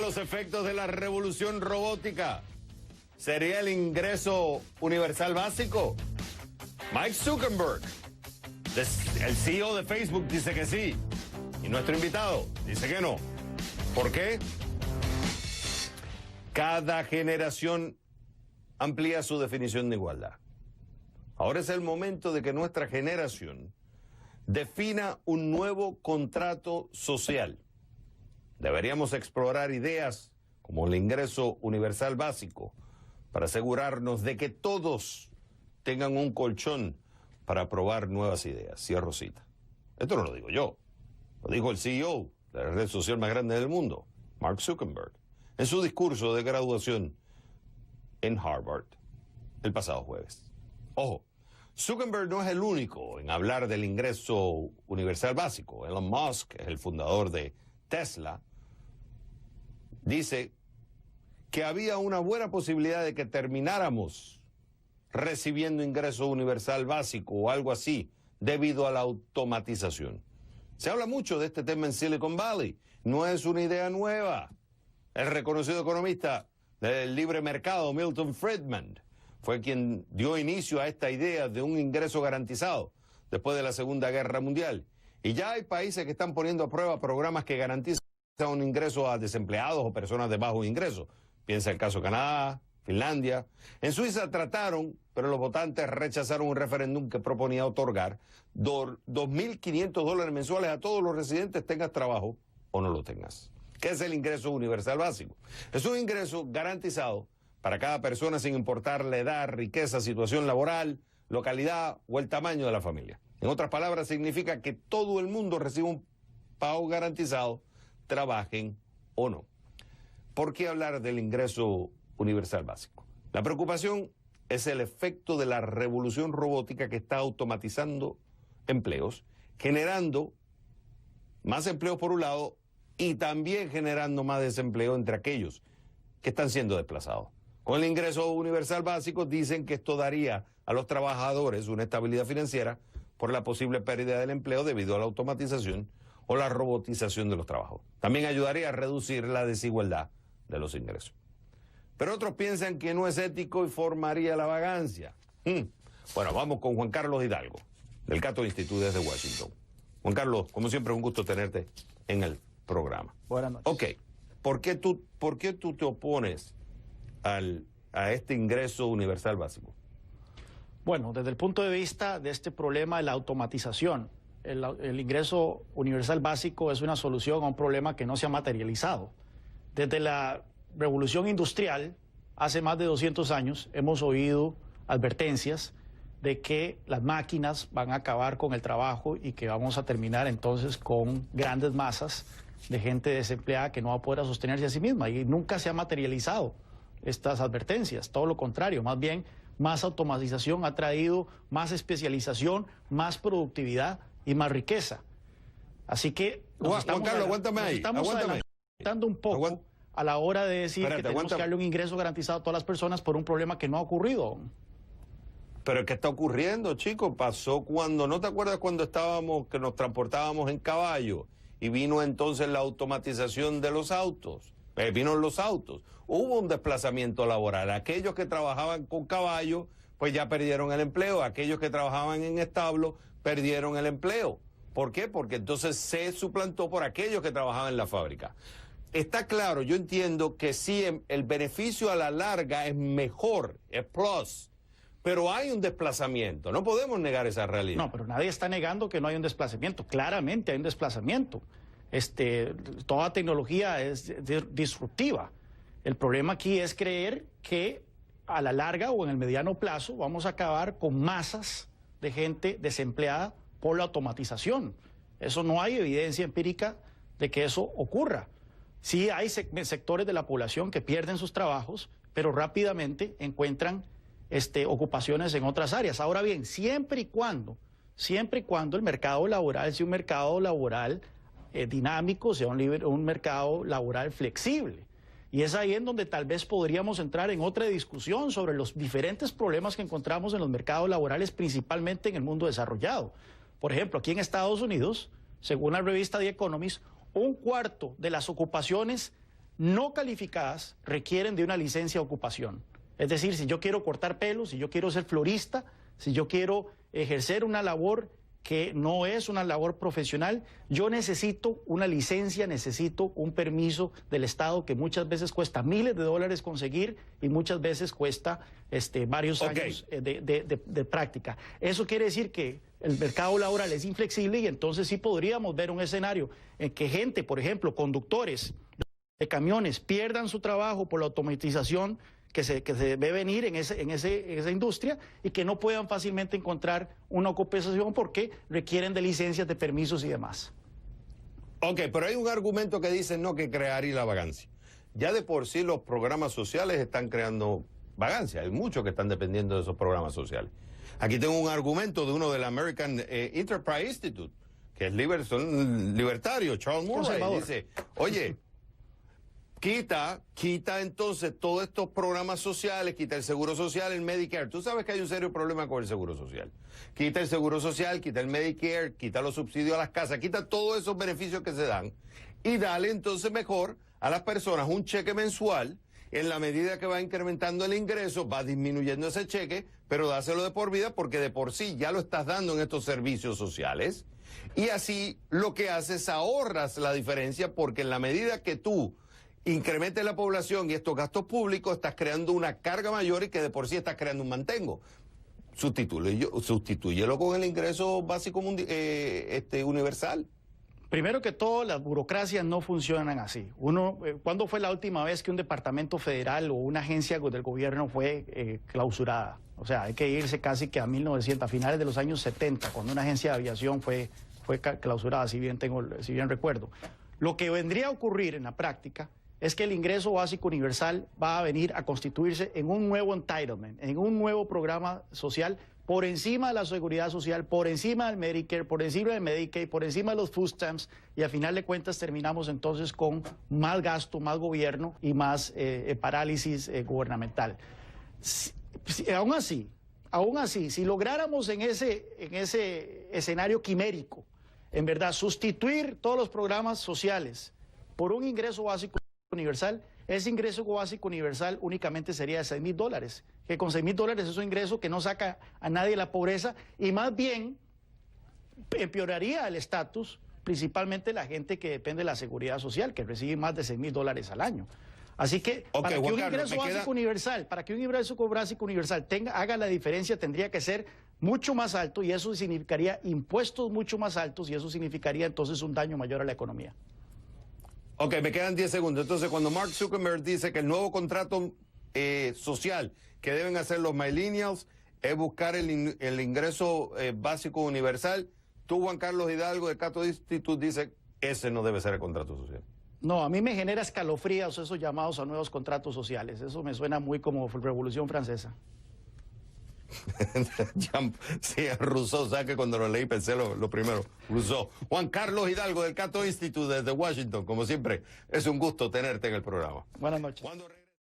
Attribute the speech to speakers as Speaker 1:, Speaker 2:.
Speaker 1: los efectos de la revolución robótica. ¿Sería el ingreso universal básico? Mike Zuckerberg, el CEO de Facebook, dice que sí. Y nuestro invitado dice que no. ¿Por qué? Cada generación amplía su definición de igualdad. Ahora es el momento de que nuestra generación defina un nuevo contrato social. Deberíamos explorar ideas como el ingreso universal básico para asegurarnos de que todos tengan un colchón para probar nuevas ideas. Cierro cita. Esto no lo digo yo, lo dijo el CEO de la red social más grande del mundo, Mark Zuckerberg, en su discurso de graduación en Harvard el pasado jueves. Ojo, Zuckerberg no es el único en hablar del ingreso universal básico. Elon Musk es el fundador de Tesla. Dice que había una buena posibilidad de que termináramos recibiendo ingreso universal básico o algo así debido a la automatización. Se habla mucho de este tema en Silicon Valley. No es una idea nueva. El reconocido economista del libre mercado, Milton Friedman, fue quien dio inicio a esta idea de un ingreso garantizado después de la Segunda Guerra Mundial. Y ya hay países que están poniendo a prueba programas que garantizan un ingreso a desempleados o personas de bajo ingreso. Piensa el caso de Canadá, Finlandia. En Suiza trataron, pero los votantes rechazaron un referéndum que proponía otorgar $2.500 mensuales a todos los residentes, tengas trabajo o no lo tengas. ¿Qué es el ingreso universal básico? Es un ingreso garantizado para cada persona sin importar la edad, riqueza, situación laboral, localidad o el tamaño de la familia. En otras palabras, significa que todo el mundo recibe un pago garantizado, trabajen o no. ¿Por qué hablar del ingreso universal básico? La preocupación es el efecto de la revolución robótica que está automatizando empleos, generando más empleos por un lado y también generando más desempleo entre aquellos que están siendo desplazados. Con el ingreso universal básico dicen que esto daría a los trabajadores una estabilidad financiera por la posible pérdida del empleo debido a la automatización o la robotización de los trabajos. También ayudaría a reducir la desigualdad de los ingresos. Pero otros piensan que no es ético y formaría la vagancia. Bueno, vamos con Juan Carlos Hidalgo, del Cato Institute desde Washington. Juan Carlos, como siempre, un gusto tenerte en el programa.
Speaker 2: Buenas noches.
Speaker 1: Ok, ¿por qué tú te opones a este ingreso universal básico?
Speaker 2: Bueno, desde el punto de vista de este problema de la automatización, el ingreso universal básico es una solución a un problema que no se ha materializado. Desde la revolución industrial, hace más de 200 años, hemos oído advertencias de que las máquinas van a acabar con el trabajo y que vamos a terminar entonces con grandes masas de gente desempleada que no va a poder sostenerse a sí misma. Y nunca se ha materializado estas advertencias, todo lo contrario, más bien más automatización ha traído más especialización, más productividad y más riqueza. Así que
Speaker 1: Juan Carlos, aguántame ahí.
Speaker 2: Estamos adelantando un poco a la hora de decir que tenemos que darle un ingreso garantizado a todas las personas por un problema que no ha ocurrido.
Speaker 1: Pero ¿qué está ocurriendo, chicos? Pasó cuando, ¿no te acuerdas cuando que nos transportábamos en caballo y vino entonces la automatización de los autos? Vino los autos. Hubo un desplazamiento laboral. Aquellos que trabajaban con caballo, pues ya perdieron el empleo. Aquellos que trabajaban en establo, perdieron el empleo. ¿Por qué? Porque entonces se suplantó por aquellos que trabajaban en la fábrica. Está claro, yo entiendo que sí, el beneficio a la larga es mejor, es plus, pero hay un desplazamiento, no podemos negar esa realidad.
Speaker 2: No, pero nadie está negando que no hay un desplazamiento, claramente hay un desplazamiento. Toda tecnología es disruptiva. El problema aquí es creer que a la larga o en el mediano plazo vamos a acabar con masas de gente desempleada por la automatización. Eso no hay evidencia empírica de que eso ocurra. Sí hay sectores de la población que pierden sus trabajos, pero rápidamente encuentran ocupaciones en otras áreas. Ahora bien, siempre y cuando el mercado laboral sea un mercado laboral dinámico, sea un mercado laboral flexible. Y es ahí en donde tal vez podríamos entrar en otra discusión sobre los diferentes problemas que encontramos en los mercados laborales, principalmente en el mundo desarrollado. Por ejemplo, aquí en Estados Unidos, según la revista The Economist, un cuarto de las ocupaciones no calificadas requieren de una licencia de ocupación. Es decir, si yo quiero cortar pelos, si yo quiero ser florista, si yo quiero ejercer una labor que no es una labor profesional, yo necesito una licencia, necesito un permiso del Estado que muchas veces cuesta miles de dólares conseguir y muchas veces cuesta varios años de práctica. Eso quiere decir que el mercado laboral es inflexible y entonces sí podríamos ver un escenario en que gente, por ejemplo, conductores de camiones pierdan su trabajo por la automatización que se ve venir en esa industria y que no puedan fácilmente encontrar una ocupación porque requieren de licencias, de permisos y demás.
Speaker 1: Ok, pero hay un argumento que dice no, que crearía la vagancia. Ya de por sí los programas sociales están creando vagancia. Hay muchos que están dependiendo de esos programas sociales. Aquí tengo un argumento de uno del American Enterprise Institute, que es libertario, Charles Murray, dice, oye, quita entonces todos estos programas sociales, quita el Seguro Social, el Medicare. Tú sabes que hay un serio problema con el Seguro Social. Quita el Seguro Social, quita el Medicare, quita los subsidios a las casas, quita todos esos beneficios que se dan y dale entonces mejor a las personas un cheque mensual. En la medida que va incrementando el ingreso, va disminuyendo ese cheque, pero dáselo de por vida porque de por sí ya lo estás dando en estos servicios sociales. Y así lo que haces, ahorras la diferencia porque en la medida que tú incrementes la población y estos gastos públicos, estás creando una carga mayor y que de por sí estás creando un mantengo. Sustitúyelo con el ingreso básico universal.
Speaker 2: Primero que todo, las burocracias no funcionan así. ¿Cuándo fue la última vez que un departamento federal o una agencia del gobierno fue clausurada? O sea, hay que irse casi que a 1900, a finales de los años 70, cuando una agencia de aviación fue clausurada, si bien recuerdo. Lo que vendría a ocurrir en la práctica es que el ingreso básico universal va a venir a constituirse en un nuevo entitlement, en un nuevo programa social por encima de la seguridad social, por encima del Medicare, por encima del Medicaid, por encima de los food stamps, y al final de cuentas terminamos entonces con más gasto, más gobierno y más parálisis gubernamental. Aún así, si lográramos en ese escenario quimérico, en verdad, sustituir todos los programas sociales por un ingreso básico universal, ese ingreso básico universal únicamente sería de $6,000, que con $6,000 es un ingreso que no saca a nadie de la pobreza y más bien empeoraría el estatus, principalmente la gente que depende de la seguridad social, que recibe más de $6,000 al año. Así que para que un ingreso básico universal haga la diferencia, tendría que ser mucho más alto y eso significaría impuestos mucho más altos y eso significaría entonces un daño mayor a la economía.
Speaker 1: Ok, me quedan 10 segundos. Entonces, cuando Mark Zuckerberg dice que el nuevo contrato social que deben hacer los millennials es buscar el ingreso básico universal, tú, Juan Carlos Hidalgo, de Cato Institute, dice ese no debe ser el contrato social.
Speaker 2: No, a mí me genera escalofríos esos llamados a nuevos contratos sociales. Eso me suena muy como Revolución Francesa.
Speaker 1: Sí, Rousseau, ¿sabes que cuando lo leí pensé lo primero? Rousseau. Juan Carlos Hidalgo del Cato Institute desde Washington, como siempre, es un gusto tenerte en el programa.
Speaker 2: Buenas noches.